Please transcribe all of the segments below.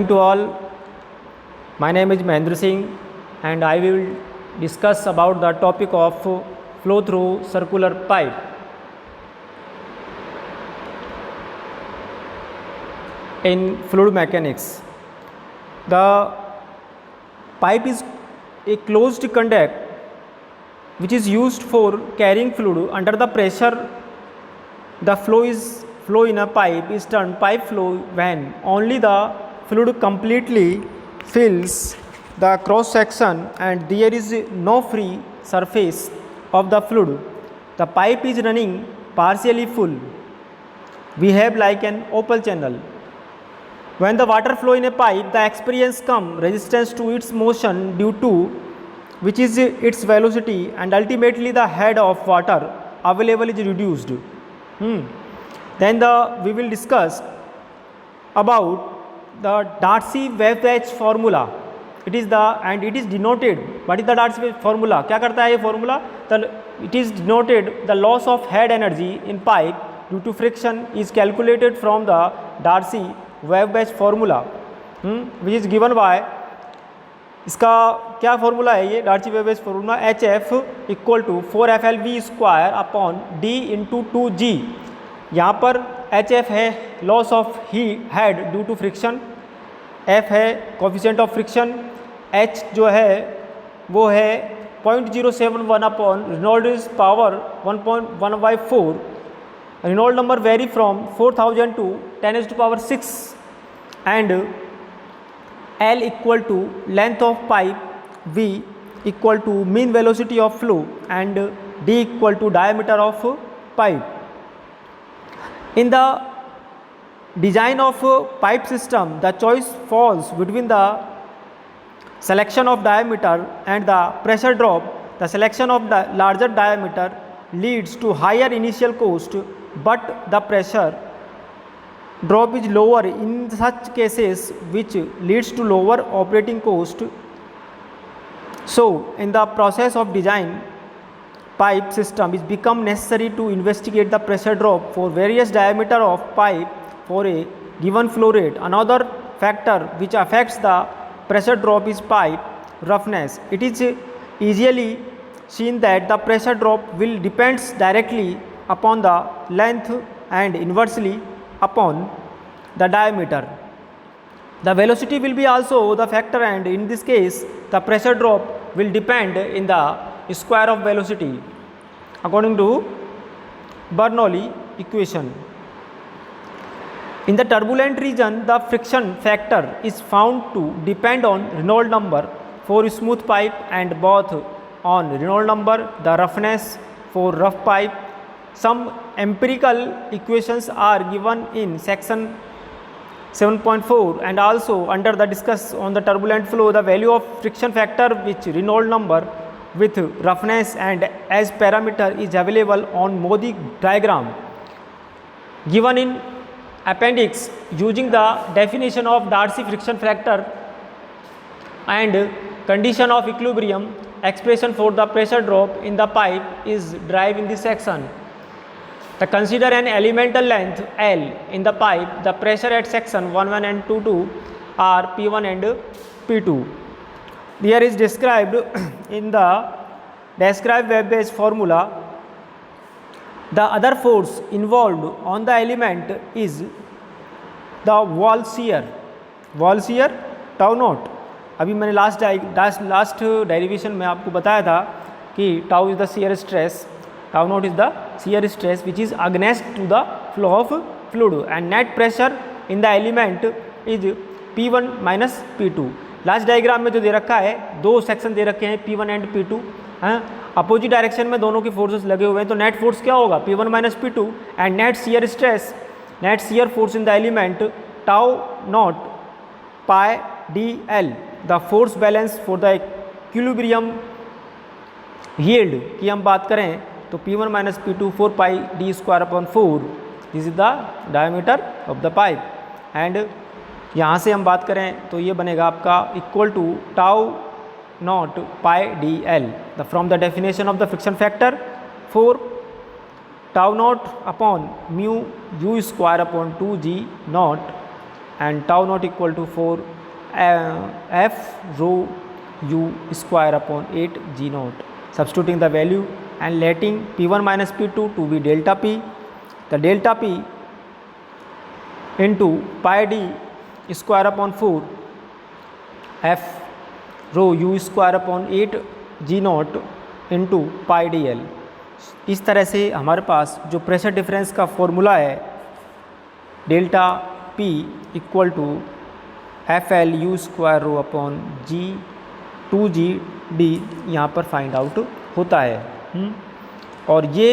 To all, my name is Mahendra Singh and I will discuss about the topic of flow through circular pipe. In fluid mechanics, the pipe is a closed conduct which is used for carrying fluid under the pressure. The flow in a pipe is termed pipe flow when only the fluid completely fills the cross section and there is no free surface of the fluid. The pipe is running partially full. We have like an open channel. When the water flow in a pipe, the experience come resistance to its motion due to which is its velocity, and ultimately the head of water available is reduced. Then we will discuss about the Darcy-Weisbach formula. It is denoted. What is the Darcy-Weisbach formula? क्या करता है ये formula? It is denoted the loss of head energy in pipe due to friction is calculated from the Darcy-Weisbach formula, which is given by, इसका क्या formula है ये Darcy-Weisbach formula, HF equal to 4FLV square upon D into 2G. यहाँ पर HF है loss of head due to friction, F है coefficient of friction, H जो है वो है 0.071 upon Reynolds power 1.1/4. Reynold number vary from 4000 to 10⁶, and L equal to length of pipe, V equal to mean velocity of flow, and D equal to diameter of pipe. In the design of pipe system, the choice falls between the selection of diameter and the pressure drop. The selection of the larger diameter leads to higher initial cost, but the pressure drop is lower in such cases, which leads to lower operating cost. So in the process of design pipe system, it become necessary to investigate the pressure drop for various diameter of pipe for a given flow rate. Another factor which affects the pressure drop is pipe roughness. It is easily seen that the pressure drop will depends directly upon the length and inversely upon the diameter. The velocity will be also the factor, and in this case the pressure drop will depend in the square of velocity according to Bernoulli equation. In the turbulent region, the friction factor is found to depend on Reynolds number for smooth pipe and both on Reynolds number, the roughness for rough pipe. Some empirical equations are given in section 7.4 and also under the discuss on the turbulent flow. The value of friction factor which Reynolds number with roughness and as parameter is available on Modi diagram given in appendix. Using the definition of Darcy friction factor and condition of equilibrium, expression for the pressure drop in the pipe is derived in this section. Consider an elemental length L in the pipe. The pressure at section 11 and 22 are P1 and P2. Here is described in the Darcy-Weisbach formula. The other force involved on the element is the wall shear. Wall shear tau naught. अभी मैंने last derivation में आपको बताया था कि tau is the shear stress, tau naught is the shear stress which is against to the flow of fluid, and net pressure in the element is P1 minus P2. Last diagram में जो दे रखा है, दो section दे रखे हैं P1 and P2, opposite direction में दोनों की फोर्सेस लगे हुए हैं, तो नेट फोर्स क्या होगा P1 minus P2, and net shear stress, net shear force in the element tau naught pi dl. The force balance for the equilibrium yield की हम बात करें तो P1 minus P2 4 pi d square upon 4, this is the diameter of the pipe. And यहाँ से हम बात करें तो ये बनेगा आपका equal to tau naught pi D L. The from the definition of the friction factor 4 tau naught upon mu u square upon 2 g naught and tau naught equal to 4 f rho u square upon 8 g naught. Substituting the value and letting P1 minus P2 to be delta P. The delta P into pi d square upon 4 f rho u square upon 8 g naught into pi dl. इस तरह से हमारे पास जो pressure difference का formula है delta P equal to F L U square rho upon g 2g d यहाँ पर फाइंड आउट होता है। और ये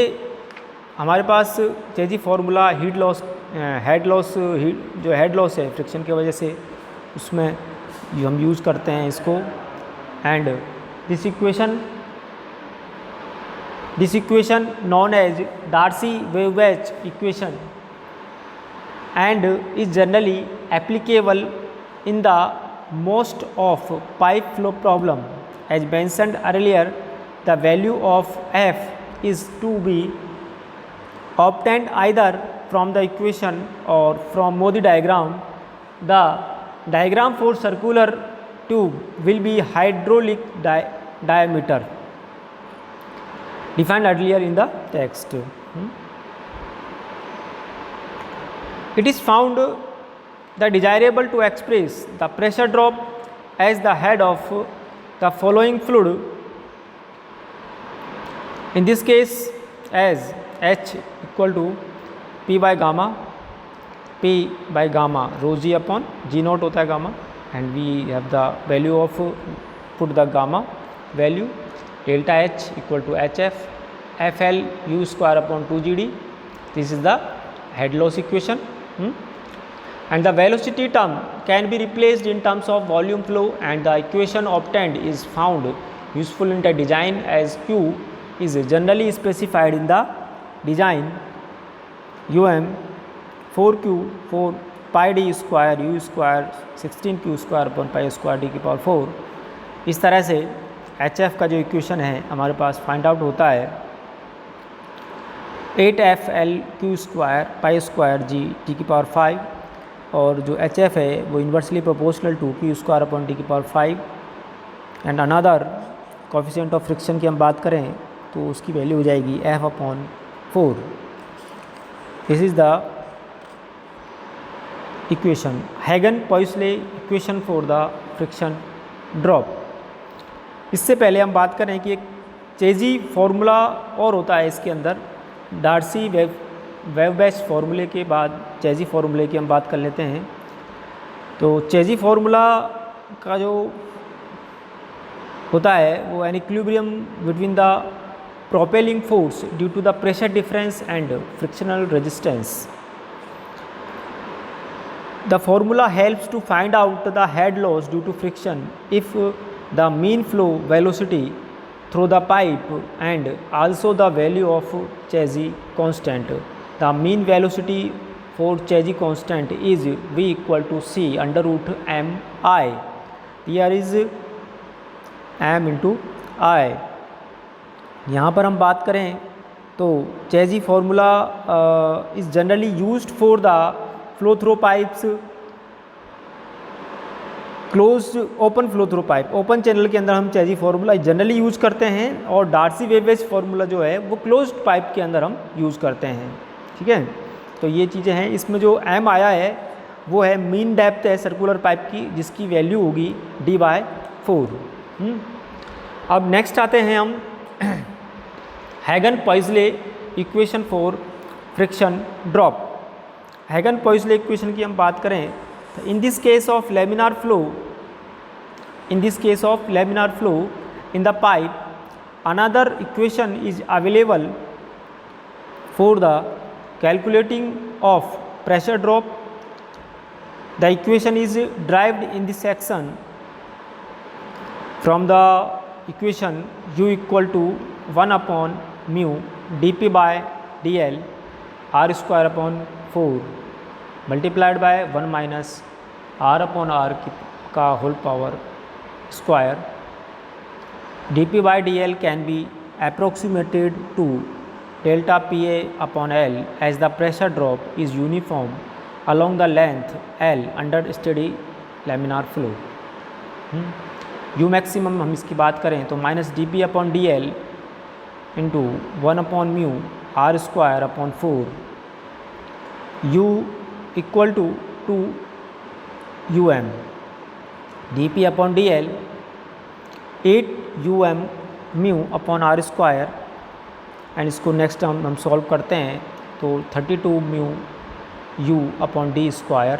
हमारे पास Chezy formula heat loss head loss जो हेड लॉस है फ्रिक्शन की वजह से उसमें हम यूज़ करते हैं इसको। And this equation known as Darcy-Weisbach equation and is generally applicable in the most of pipe flow problem. As mentioned earlier, the value of f is to be obtained either from the equation or from Modi diagram. The diagram for circular tube will be hydraulic diameter defined earlier in the text. It is found that desirable to express the pressure drop as the head of the following fluid. In this case, as H equal to P by gamma rho g upon g naught होता है gamma, and we have the value of put the gamma value delta H equal to HF FL u square upon 2GD. This is the head loss equation. And the velocity term can be replaced in terms of volume flow, and the equation obtained is found useful in the design as Q is generally specified in the design um 4Q 4 pi d square u square 16Q square upon pi square d की power 4। इस तरह से HF का जो equation है हमारे पास find out होता है 8FL square pi square g T की पावर 5, और जो HF है वो inversely proportional to Q square upon T की power 5। And another coefficient of friction की हम बात करें तो उसकी वैल्यू हो जाएगी F upon 4। This is the equation Hagen Poiseuille equation for the friction drop. इससे पहले हम बात करें कि एक चेजी फार्मूला और होता है इसके अंदर, Darcy-Weisbach फार्मूले के बाद चेजी फार्मूले की हम बात कर लेते हैं। तो चेजी फार्मूला का जो होता है वो an equilibrium between the propelling force due to the pressure difference and frictional resistance. The formula helps to find out the head loss due to friction if the mean flow velocity through the pipe and also the value of Chazy constant. The mean velocity for Chazy constant is V equal to C under root mi. Here is m into I. यहाँ पर हम बात करें तो Chazy formula is generally used for the flow through pipes closed open flow through pipe, open channel के अंदर हम चेजी formula generally use करते हैं, और Darcy-Weisbach फार्मूला जो है वो क्लोज्ड पाइप के अंदर हम यूज़ करते हैं। ठीक है, तो ये चीज़ें हैं। इसमें जो m आया है वो है मीन डेप्थ है सर्कुलर पाइप की, जिसकी वैल्यू होगी d/4। अब नेक्स्ट आते हैं हम Hagen Poiseuille equation for friction drop. Hagen Poiseuille equation की हम बात करें तो in this case of laminar flow in the pipe another equation is available for the calculating of pressure drop. The equation is derived in this section from the equation u equal to 1 upon mu dp/dl r square upon 4 multiplied by 1 minus r upon r का whole power square. dp/dl can B approximated to delta PA upon L as the pressure drop is uniform along the length L under steady laminar flow. U maximum हम इसकी बात करें तो minus D P upon D L into 1/μ r square upon 4 U equal to 2 UM D P upon D L 8 UM mu upon R square and इसको next हम solve करते हैं तो 32 mu U upon D square.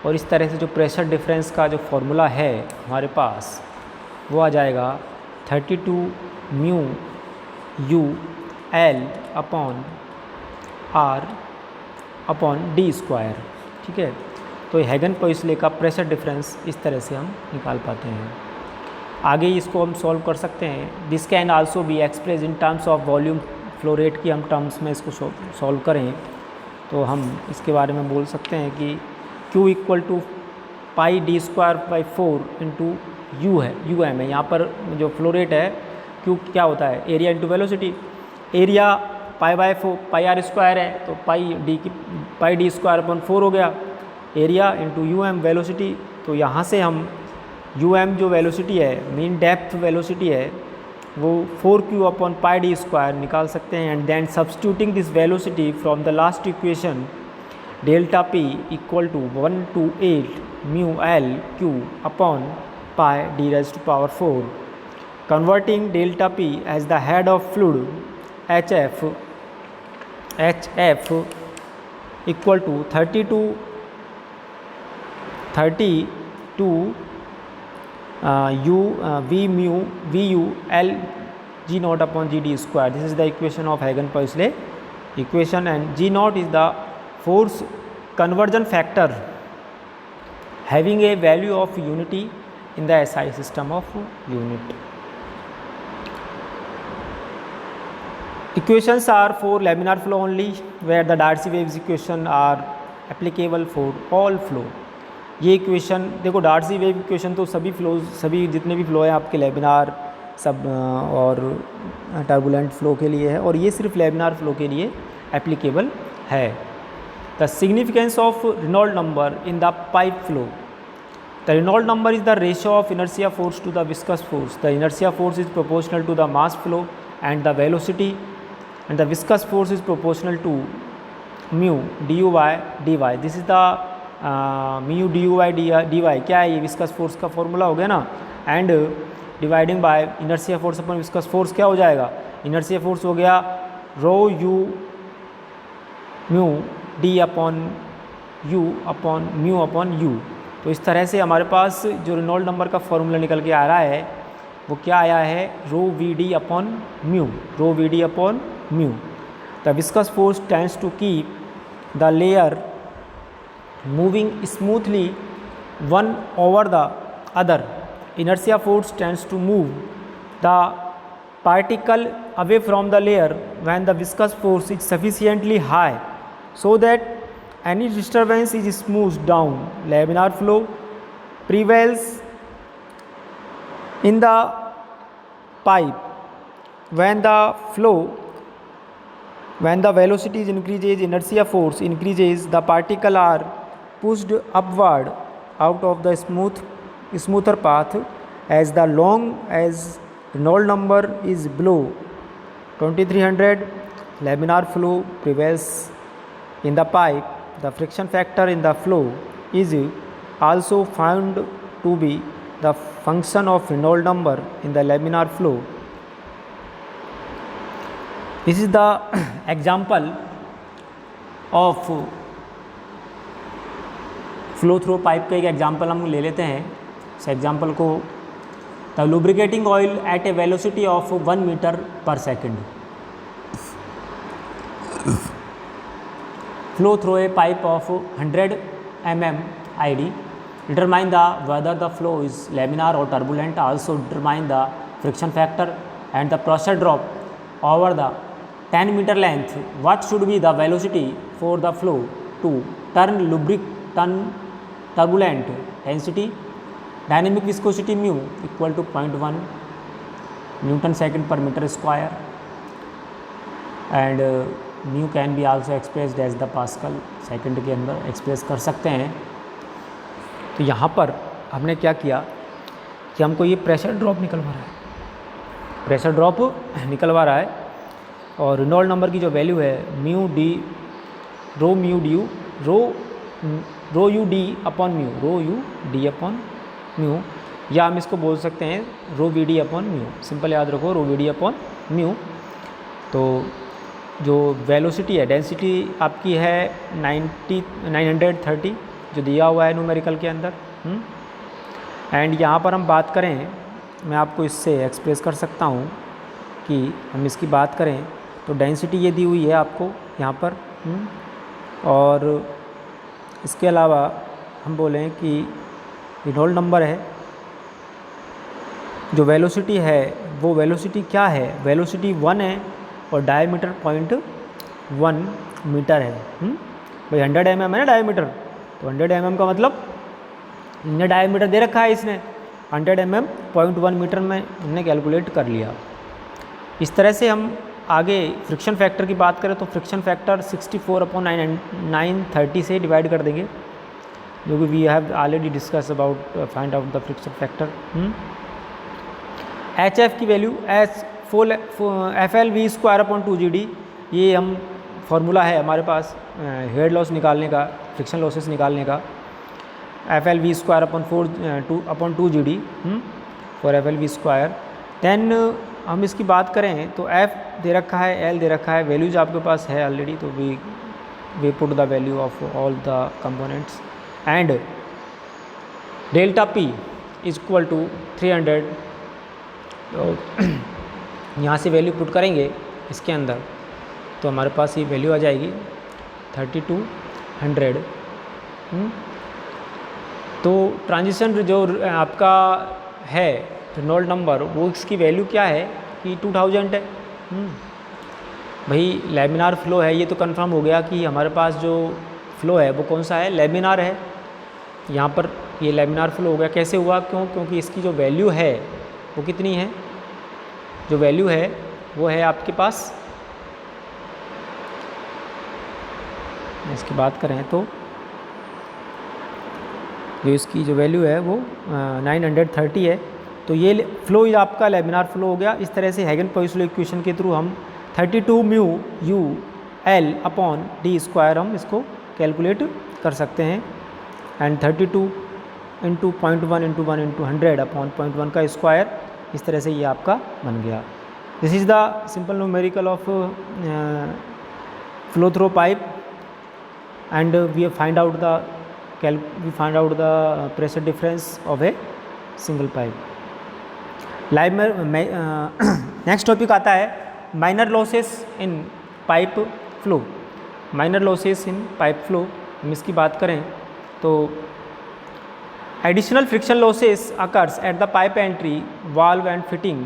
और इस तरह से जो प्रेशर डिफरेंस का जो फॉर्मूला है हमारे पास वो आ जाएगा 32 mu U L upon R upon D square. ठीक है, तो हैगन-पोइसले का प्रेशर डिफरेंस इस तरह से हम निकाल पाते हैं। आगे इसको हम सॉल्व कर सकते हैं। This can also be express in terms of volume flow rate की हम टर्म्स में इसको सॉल्व करें तो हम इसके बारे में बोल सकते हैं कि Q equal to pi D square by 4 into U है, यू एम है। यहाँ पर जो फ्लो रेट है Q क्या होता है, area into velocity. Area pi by 4 pi R square है तो पाई डी स्क्वायर अपॉन 4 हो गया। Area into U M velocity, तो यहाँ से हम यू एम जो वेलोसिटी है, मीन डेप्थ वेलोसिटी है, वो 4Q upon pi D square निकाल सकते हैं। And then substituting this velocity from the last equation delta P equal to 1 to 8 mu L Q upon pi D raised to power 4, converting delta P as the head of fluid HF equal to 32 VU L G naught upon G D square. This is the equation of Hagen-Poiseuille equation, and G naught is the force conversion factor having a value of unity in the SI system of unit. Equations are for laminar flow only, where the Darcy-Weis equation are applicable for all flow. ये equation देखो, Darcy wave equation तो सभी flows, सभी जितने भी flow हैं आपके laminar सब और टर्बुलेंट फ्लो के लिए है, और ये सिर्फ लेमिनार फ्लो के लिए एप्लीकेबल है। The significance of Reynold number in the pipe flow. The Reynold number is the ratio of inertia force to the viscous force. The inertia force is proportional to the mass flow and the velocity, and the viscous force is proportional to mu D U by D Y. This is the mu D U by D Y क्या है, ये viscous force का formula हो गया ना। And dividing by inertia force upon viscous force क्या हो जाएगा, इनर्शिया फोर्स हो गया rho U mu D upon U upon mu upon U. तो इस तरह से हमारे पास जो रेनॉल्ड नंबर का फॉर्मूला निकल के आ रहा है वो क्या आया है, rho V D upon mu, rho V D upon mu. The viscous force tends to keep the layer moving smoothly one over the other. Inertia force tends to move the particle away from the layer when the viscous force is sufficiently high so that any disturbance is smoothed down. Laminar flow prevails in the pipe when the velocity increases, inertia force increases, the particles are pushed upward out of the smoother path as the long as Reynolds number is below 2300. Laminar flow prevails in the pipe. The friction factor in the flow is also found to be the function of Reynolds number in the laminar flow. This is the example of flow through pipe का एक example हम ले लेते हैं। इस example को, the lubricating oil at a velocity of 1 meter per second flow through a pipe of 100 mm ID. Determine the whether the flow is laminar or turbulent. Also determine the friction factor and the pressure drop over the 10 meter length. What should be the velocity for the flow to turn turbulent? Density, dynamic viscosity mu equal to 0.1 Newton second per meter square, and mu can be also expressed as the pascal second के अंदर express कर सकते हैं। तो यहाँ पर हमने क्या किया कि हमको ये प्रेशर ड्रॉप निकलवा रहा है, प्रेशर ड्रॉप निकलवा रहा है, और रेनॉल्ड नंबर की जो वैल्यू है mu D rho mu D U rho U D upon mu, rho U D upon mu, या हम इसको बोल सकते हैं rho V D upon mu. Simple याद रखो, rho V D upon mu. तो जो वेलोसिटी है, डेंसिटी आपकी है 930 जो दिया हुआ है न्यूमेरिकल के अंदर। एंड यहाँ पर हम बात करें, मैं आपको इससे एक्सप्रेस कर सकता हूँ कि हम इसकी बात करें तो डेंसिटी ये दी हुई है आपको यहाँ पर, और इसके अलावा हम बोलें कि रेनॉल्ड नंबर है, जो वेलोसिटी है वो वेलोसिटी क्या है, वेलोसिटी 1 है और डायमीटर 0.1 मीटर है। भाई 100 mm है ना डायमीटर, तो 100 mm का मतलब इन्हें डायमीटर दे रखा है इसने, 100 mm 0.1 मीटर में हमने कैलकुलेट कर लिया। इस तरह से हम आगे फ्रिक्शन फैक्टर की बात करें तो फ्रिक्शन फैक्टर 64/930 से डिवाइड कर देंगे, जो कि we have already discuss about find out the friction factor. H F की वैल्यू FL_V²/2GD, ये हम फार्मूला है हमारे पास हेड लॉस निकालने का, फ्रिक्शन लॉसेस निकालने का, FL_V²/2GD फॉर FL_V²। देन हम इसकी बात करें तो F दे रखा है, L दे रखा है, वैल्यूज आपके पास है ऑलरेडी, तो we put the value of all the components and delta P is equal to 300। तो यहाँ से वैल्यू पुट करेंगे इसके अंदर तो हमारे पास ये वैल्यू आ जाएगी 3200। तो ट्रांजिशन जो आपका है रेनॉल्ड नंबर, वो इसकी वैल्यू क्या है कि 2000 है। भाई लेमिनार फ्लो है, ये तो कंफर्म हो गया कि हमारे पास जो फ्लो है वो कौन सा है, लेमिनार है। यहाँ पर ये लेमिनार फ्लो हो गया, कैसे हुआ, क्योंकि इसकी जो वैल्यू है वो कितनी है, जो वैल्यू है वो है आपके पास, इसकी बात करें तो जो इसकी जो वैल्यू है वो 930 है। तो ये फ्लो आपका लेमिनार फ्लो हो गया। इस तरह से हैगन पोइसले इक्वेशन के थ्रू हम 32 mu U L upon D square हम इसको कैलकुलेट कर सकते हैं। And 32 into 0.1 into 1 into 100 upon 0.1 का स्क्वायर, इस तरह से ये आपका बन गया। This is the simple numerical of flow through pipe and we find out the pressure difference of a single pipe. Live में नेक्स्ट टॉपिक आता है minor losses in pipe flow. Minor losses in pipe flow, हम इसकी बात करें तो additional friction losses occurs at the pipe entry valve and fitting,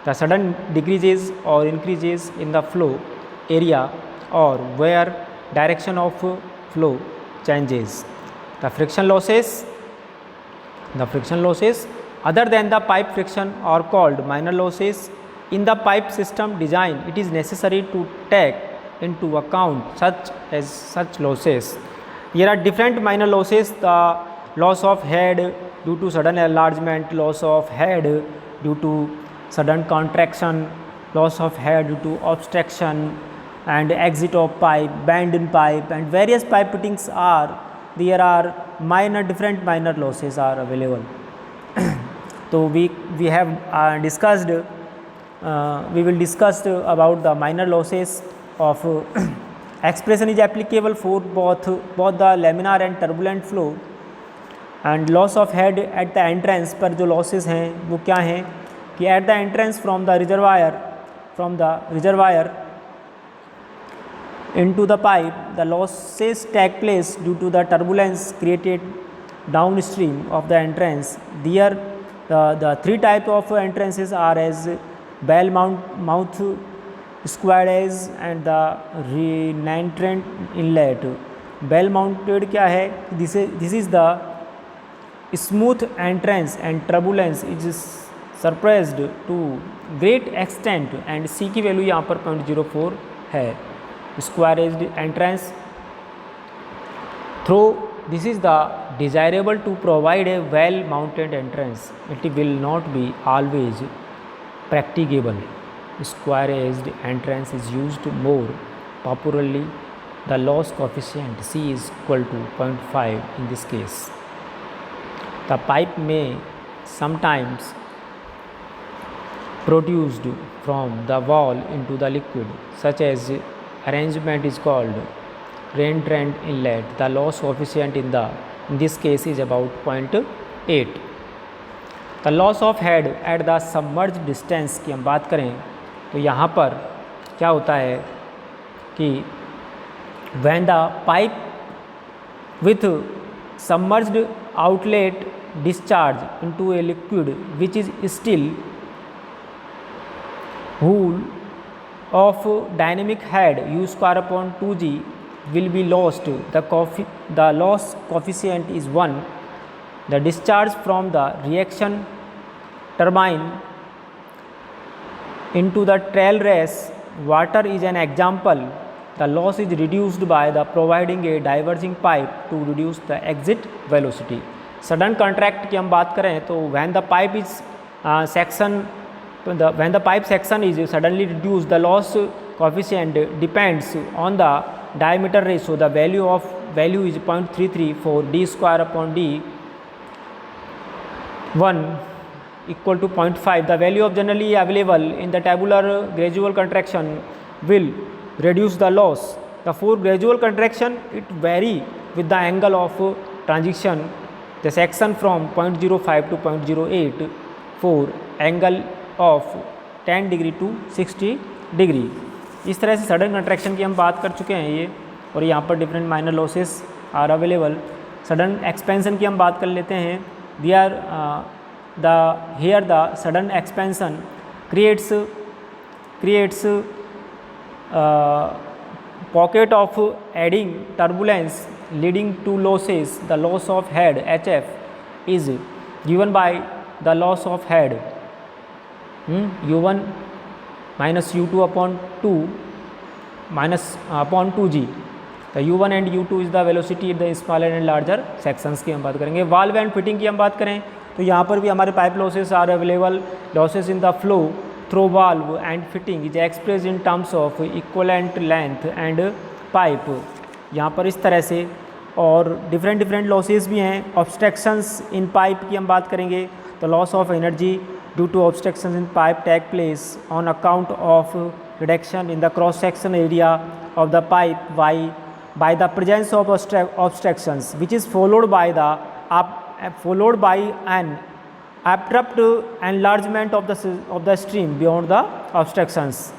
the sudden decreases और increases in the flow area और where direction of flow changes. The friction losses other than the pipe friction are called minor losses. In the pipe system design, it is necessary to take into account such losses. Here are different minor losses: the loss of head due to sudden enlargement, loss of head due to sudden contraction, loss of head due to obstruction, and exit of pipe, bend in pipe, and various pipe fittings are there are different minor losses are available. So we have discussed we will discuss about the minor losses of expression is applicable for both the laminar and turbulent flow. And loss of head at the entrance पर जो losses हैं वो क्या हैं कि at the entrance from the reservoir into the pipe, the losses take place due to the turbulence created downstream of the entrance. There the three type of entrances are as bell mouth, square edge and the rentrant inlet. Bell mounted क्या है, this is the smooth entrance and turbulence is suppressed to great extent and C की value यहाँ पर 0.04 है। square edged entrance. Though this is the desirable to provide a well mounted entrance, it will not be always practicable. Square edged entrance is used more popularly. The loss coefficient C is equal to 0.5 in this case. The pipe may sometimes produced from the wall into the liquid. Such as arrangement is called rain drain inlet. The loss coefficient in this case is about 0.8. The loss of head at the submerged distance की हम बात करें तो यहाँ पर क्या होता है कि when the pipe with submerged outlet discharge into a liquid which is still whole of dynamic head u square upon 2g will be lost. The loss coefficient is 1. The discharge from the reaction turbine into the tail race water is an example. The loss is reduced by the providing a diverging pipe to reduce the exit velocity. Sudden contract की हम बात करें तो when the pipe is when the pipe section is suddenly reduced, the loss coefficient depends on the diameter ratio. The value is 0.33 for d square upon d 1 equal to 0.5. The value of generally available in the tabular gradual contraction will reduce the loss. The for gradual contraction it vary with the angle of transition, the section from 0.05 to 0.08 for angle of 10 degree to 60 degree. इस तरह से sudden contraction की हम बात कर चुके हैं ये, और यहाँ पर different minor losses are available. Sudden expansion की हम बात कर लेते हैं. They are here the sudden expansion creates pocket of adding turbulence leading to losses. The loss of head HF is given by the loss of head u1 minus u2 upon 2 minus upon 2g. The u1 and u2 is the velocity at the smaller and larger sections की हम बात करेंगे. Valve and fitting की हम बात करें तो यहाँ पर भी हमारे pipe losses are available. Losses in the flow through valve and fitting is express in terms of equivalent length and pipe. यहाँ पर इस तरह से, और डिफरेंट लॉसेस भी हैं. ऑब्स्ट्रक्शंस इन पाइप की हम बात करेंगे तो loss of energy due to obstructions in pipe take place on account of reduction in the cross section area of the pipe by the presence of obstructions, which is followed by an abrupt enlargement of the stream beyond the obstructions.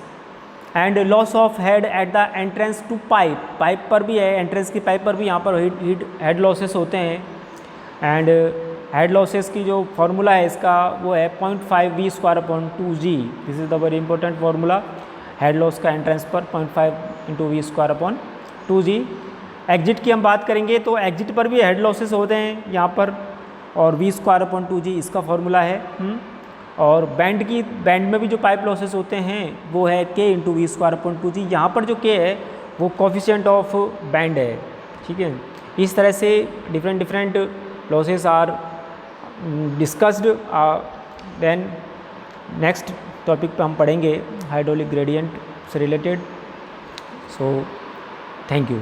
And loss of head at the entrance to pipe पर भी है, entrance की pipe पर भी यहाँ पर head losses होते हैं. and हेड लॉसेस की जो फार्मूला है इसका वो है 0.5 v square upon 2g. This is the very important formula. Head loss का एंट्रेंस पर 0.5 into V square upon 2g. Exit की हम बात करेंगे तो एग्जिट पर भी हेड लॉसेस होते हैं यहाँ पर, और वी स्क्वायर अपॉन 2g इसका फार्मूला है. और बैंड में भी जो पाइप लॉसेस होते हैं वो है k into V square upon 2g. यहाँ पर जो k है वो कोफिशिएंट ऑफ बैंड है. ठीक है, इस तरह से different losses are discussed. Then next topic पे हम पढ़ेंगे हाइड्रोलिक ग्रेडियंट से रिलेटेड. So thank you.